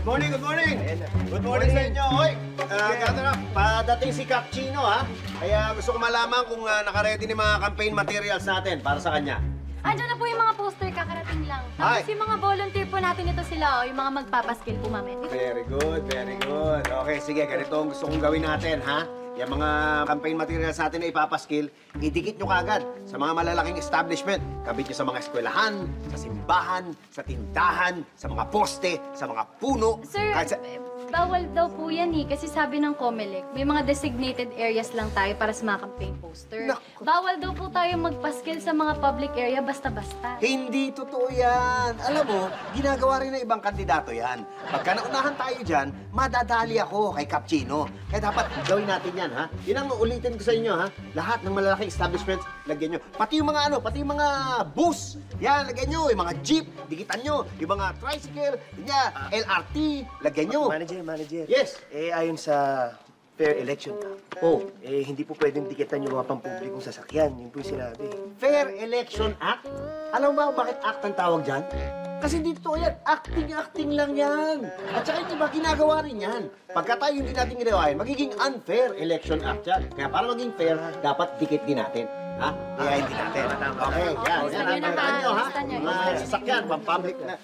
Good morning, good morning! Good morning sa inyo. Hoy, gato na, padating si Capchino, ha? Kaya gusto ko malaman kung naka-ready ni mga campaign materials natin para sa kanya. Andiyan na po yung mga poster, kakarating lang. Ay. Tapos yung mga volunteer po natin ito sila, yung mga magpapaskill po mamaya. Very good, very good. Okay, sige, ganito ang gusto kong gawin natin, ha? Yung mga campaign materials natin na ipapaskill, idikit nyo kagad sa mga malalaking establishment. Kabit nyo sa mga eskwelahan, sa simbahan, sa tindahan, sa mga poste, sa mga puno. Sir, kahit sa... bawal daw po yan eh. Kasi sabi ng COMELEC, may mga designated areas lang tayo para sa mga campaign poster. Naku. Bawal daw po tayo magpaskill sa mga public area basta-basta. Hindi totoo yan. Alam mo, ginagawa rin ng ibang kandidato yan. Pagka naunahan tayo dyan, madadali ako kay Capchino. Kaya dapat gawin natin yan, ha? Yun ang ulitin ko sa inyo, ha? Lahat ng malalaking establishments, lagyan nyo. Pati yung mga pati yung mga bus. Yan, lagyan nyo. Yung mga jeep, dikitan nyo. Yung mga tricycle, LRT, lagyan nyo. Manager. Yes. Ayon sa Fair Election Act, hindi po pwedeng dikitan yung mga pampublikong sasakyan. Yun po yung sinabi. Fair Election Act? Alam mo ba bakit act ang tawag dyan? Kasi dito yan, acting lang yan. At saka yung iba, ginagawa rin yan. Pagka tayo hindi natin ginawa yan, magiging unfair election act yan. Kaya para maging fair, dapat dikit din natin. Ha? Kaya hindi natin. Okay, yan. Okay, Yan, sige na, ang nyo, ha? lista nyo. Mga sasakyan, pang-public na.